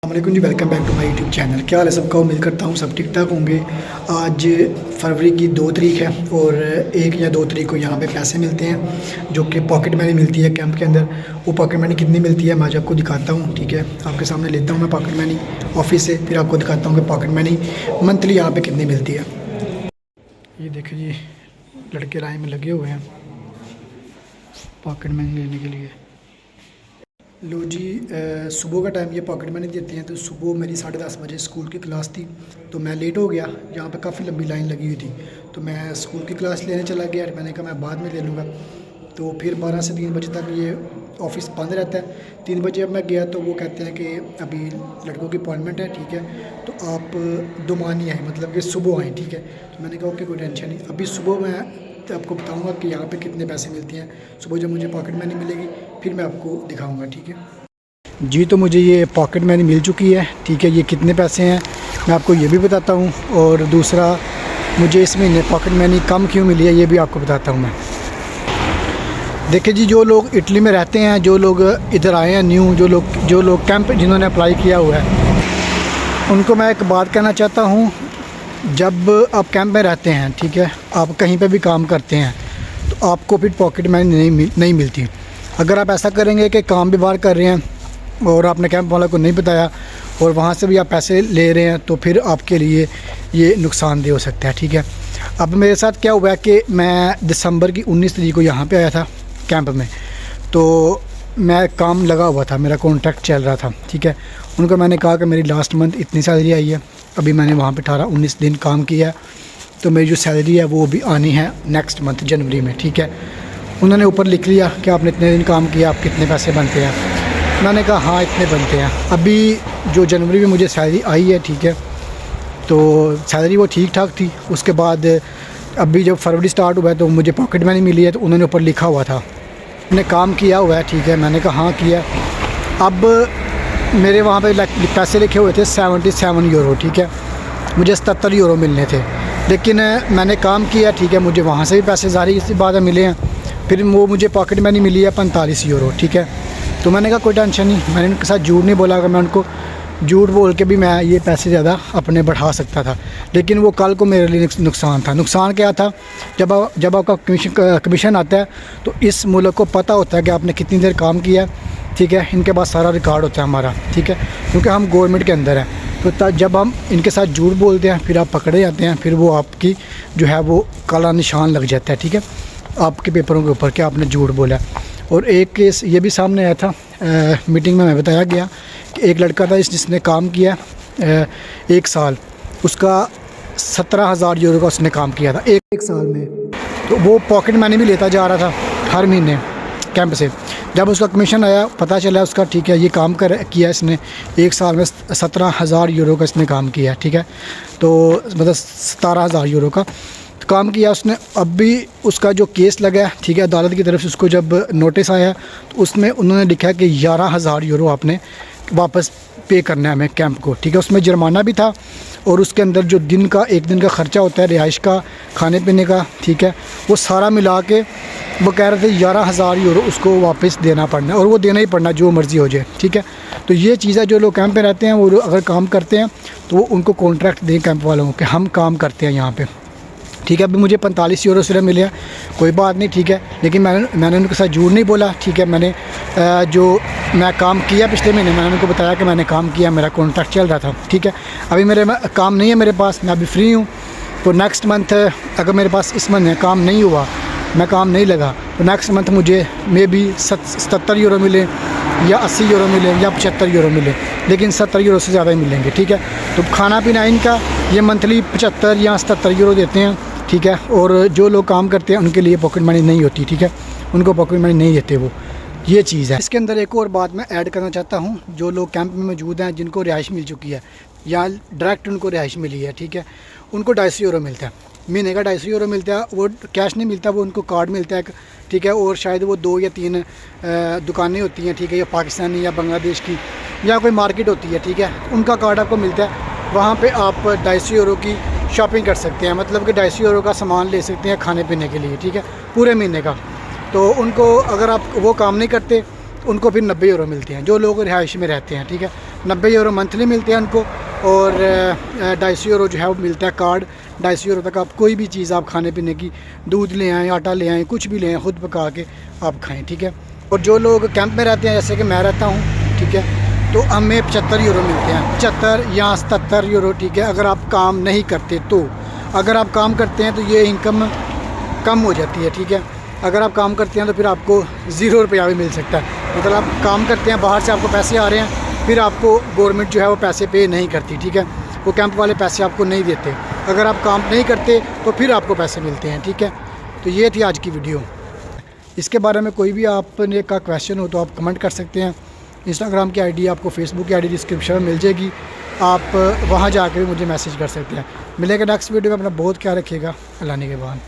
अस्सलामुअलैकुम जी, welcome back to my YouTube channel. क्या हाल है सबका? उम्मीद करता हूँ सब ठीक ठाक होंगे। आज फरवरी की 2 तारीख है और 1 या 2 तारीख को यहाँ पे पैसे मिलते हैं जो कि पॉकेट मनी मिलती है कैंप के अंदर। वो पॉकेट मनी कितनी मिलती है मैं आज आपको दिखाता हूँ। ठीक है, आपके सामने लेता हूँ मैं पॉकेट मनी ऑफिस से, फिर आपको दिखाता हूँ कि पॉकेट मनी मंथली यहाँ पर कितनी मिलती है। ये देखिए जी, लड़के लाइन में लगे हुए हैं पॉकेट मनी लेने के लिए। लो जी, सुबह का टाइम ये पॉकेट मनी देते हैं। तो सुबह मेरी 10:30 बजे स्कूल की क्लास थी तो मैं लेट हो गया। यहाँ पे काफ़ी लंबी लाइन लगी हुई थी तो मैं स्कूल की क्लास लेने चला गया। मैंने कहा मैं बाद में ले लूँगा। तो फिर 12 से 3 बजे तक ये ऑफिस बंद रहता है। 3 बजे अब मैं गया तो वो कहते हैं कि अभी लड़कों की अपॉइंटमेंट है, ठीक है, तो आप दुमानी आए, मतलब कि सुबह आएँ, ठीक है। तो मैंने कहा ओके, कोई टेंशन नहीं। अभी सुबह मैं आपको बताऊंगा कि यहाँ पे कितने पैसे मिलते हैं। सुबह जब मुझे पॉकेट मनी मिलेगी फिर मैं आपको दिखाऊंगा, ठीक है जी। तो मुझे ये पॉकेट मनी मिल चुकी है, ठीक है। ये कितने पैसे हैं मैं आपको ये भी बताता हूँ, और दूसरा मुझे इस महीने पॉकेट मनी कम क्यों मिली है ये भी आपको बताता हूँ मैं। देखिए जी, जो लोग इटली में रहते हैं, जो लोग इधर आए हैं न्यू, जो लोग कैंप जिन्होंने अप्लाई किया हुआ है, उनको मैं एक बात कहना चाहता हूँ। जब आप कैंप में रहते हैं, ठीक है, आप कहीं पे भी काम करते हैं तो आपको फिर पॉकेट मनी नहीं मिलती। अगर आप ऐसा करेंगे कि काम भी बाहर कर रहे हैं और आपने कैंप वाला को नहीं बताया और वहाँ से भी आप पैसे ले रहे हैं तो फिर आपके लिए ये नुकसानदेह हो सकता है, ठीक है। अब मेरे साथ क्या हुआ है कि मैं दिसंबर की 19 तारीख को यहाँ पे आया था कैंप में। तो मैं काम लगा हुआ था, मेरा कॉन्ट्रैक्ट चल रहा था, ठीक है। उनको मैंने कहा कि मेरी लास्ट मंथ इतनी सैलरी आई है। अभी मैंने वहाँ पे 18-19 दिन काम किया है तो मेरी जो सैलरी है वो भी आनी है नेक्स्ट मंथ जनवरी में, ठीक है। उन्होंने ऊपर लिख लिया कि आपने इतने दिन काम किया, आप कितने पैसे बनते हैं। मैंने कहा हाँ इतने बनते हैं। अभी जो जनवरी में मुझे सैलरी आई है, ठीक है, तो सैलरी वो ठीक ठाक थी। उसके बाद अभी जब फरवरी स्टार्ट हुआ है तो मुझे पॉकेट मनी मिली है, तो उन्होंने ऊपर लिखा हुआ था आपने काम किया हुआ है, ठीक है। मैंने कहा हाँ किया। अब मेरे वहाँ पे पैसे लिखे हुए थे 77 यूरो, ठीक है। मुझे 77 यूरो मिलने थे, लेकिन मैंने काम किया, ठीक है। मुझे वहाँ से भी पैसे ज़ाहिर सी बात है मिले हैं। फिर वो मुझे पॉकेट मनी मिली है 45 यूरो, ठीक है। तो मैंने कहा कोई टेंशन नहीं, मैंने उनके साथ झूठ नहीं बोला। अगर मैं उनको झूठ बोल के भी मैं ये पैसे ज़्यादा अपने बढ़ा सकता था, लेकिन वो कल को मेरे लिए नुकसान था। नुकसान क्या था? जब आपका कमीशन आता है तो इस मुल्क को पता होता है कि आपने कितनी देर काम किया, ठीक है। इनके पास सारा रिकॉर्ड होता है हमारा, ठीक है, क्योंकि हम गवर्नमेंट के अंदर हैं। तो जब हम इनके साथ झूठ बोलते हैं फिर आप पकड़े जाते हैं, फिर वो आपकी जो है वो काला निशान लग जाता है, ठीक है, आपके पेपरों के ऊपर कि आपने झूठ बोला। और एक केस ये भी सामने आया था, मीटिंग में बताया गया कि एक लड़का था जिसने काम किया 1 साल, उसका 17,000 यूरो का उसने काम किया था एक साल में। तो वो पॉकेट मनी भी लेता जा रहा था हर महीने कैंप से। जब उसका कमीशन आया पता चला उसका, ठीक है, ये काम किया इसने 1 साल में 17,000 यूरो का इसने काम किया, ठीक है। तो मतलब 17,000 यूरो का काम किया उसने। अब भी उसका जो केस लगा है, ठीक है, अदालत की तरफ से उसको जब नोटिस आया तो उसमें उन्होंने लिखा कि 11,000 यूरो आपने वापस पे करना है हमें कैंप को, ठीक है। उसमें जुर्माना भी था और उसके अंदर जो एक दिन का ख़र्चा होता है रिहाइश का, खाने पीने का, ठीक है, वो सारा मिला के वो कह रहे थे 11,000 यूरो उसको वापस देना पड़ना है, और वो देना ही पड़ना जो मर्ज़ी हो जाए, ठीक है। तो ये चीज़ है, जो लोग कैंप पे रहते हैं वो अगर काम करते हैं तो वो उनको कॉन्ट्रैक्ट दें कैंप वालों को कि हम काम करते हैं यहाँ पे, ठीक है। अभी मुझे 45 यूरो सिर्फ मिले हैं, कोई बात नहीं, ठीक है, लेकिन मैंने उनके साथ झूठ नहीं बोला, ठीक है। मैंने जो मैं काम किया पिछले महीने मैंने उनको बताया कि मैंने काम किया, मेरा कॉन्ट्रैक्ट चल रहा था, ठीक है। अभी मेरे काम नहीं है मेरे पास, मैं अभी फ्री हूँ। तो नेक्स्ट मंथ अगर मेरे पास इस महीने काम नहीं हुआ, मैं काम नहीं लगा, तो नेक्स्ट मंथ मुझे मे बी 77 यूरो मिले या 80 यूरो मिले या 75 यूरो मिले, लेकिन 70 यूरो से ज़्यादा ही मिलेंगे, ठीक है। तो खाना पीना इनका ये मंथली 75 या 77 यूरो देते हैं, ठीक है। और जो लोग काम करते हैं उनके लिए पॉकेट मनी नहीं होती, ठीक है, उनको पॉकेट मनी नहीं देते वो, ये चीज़ है। इसके अंदर एक और बात मैं ऐड करना चाहता हूँ। जो लोग कैंप में मौजूद हैं जिनको रिहाइश मिल चुकी है या डायरेक्ट उनको रिहाइश मिली है, ठीक है, उनको 250 यूरो मिलता है महीने का। 250 यूरो मिलता है, वो कैश नहीं मिलता, वो उनको कार्ड मिलता है, ठीक है। और शायद वो 2 या 3 दुकानें होती हैं, ठीक है, या पाकिस्तानी या बांग्लादेश की या कोई मार्केट होती है, ठीक है, उनका कार्ड आपको मिलता है। वहाँ पे आप 250 यूरो की शॉपिंग कर सकते हैं, मतलब कि 250 यूरो का सामान ले सकते हैं खाने पीने के लिए, ठीक है, पूरे महीने का। तो उनको अगर आप वो काम नहीं करते तो उनको फिर 90 यूरो मिलते हैं, जो लोग रिहाइश में रहते हैं, ठीक है। 90 यूरो मंथली मिलते हैं उनको, और 250 यूरो जो है वो मिलता है कार्ड। 250 यूरो तक आप कोई भी चीज़ आप खाने पीने की, दूध ले आएँ, आटा ले आएँ, कुछ भी ले आएँ, ख़ुद पका के आप खाएँ, ठीक है। और जो लोग कैंप में रहते हैं, जैसे कि मैं रहता हूँ, ठीक है, तो हमें 75 यूरो मिलते हैं, 75 या 77 यूरो, ठीक है। अगर आप काम नहीं करते तो, अगर आप काम करते हैं तो ये इनकम कम हो जाती है, ठीक है। अगर आप काम करते हैं तो फिर आपको 0 रुपया भी मिल सकता है। मतलब आप काम करते हैं, बाहर से आपको पैसे आ रहे हैं, फिर आपको गवर्नमेंट जो है वो पैसे पे नहीं करती, ठीक है। वो कैंप वाले पैसे आपको नहीं देते। अगर आप काम नहीं करते तो फिर आपको पैसे मिलते हैं, ठीक है। तो ये थी आज की वीडियो। इसके बारे में कोई भी आपने का क्वेश्चन हो तो आप कमेंट कर सकते हैं। इंस्टाग्राम की आईडी, आपको फेसबुक की आईडी डिस्क्रिप्शन में मिल जाएगी, आप वहाँ जाकर भी मुझे मैसेज कर सकते हैं। मिलेगा नेक्स्ट वीडियो में। अपना बहुत ख्याल रखिएगा। अल्लाह ने के बाद।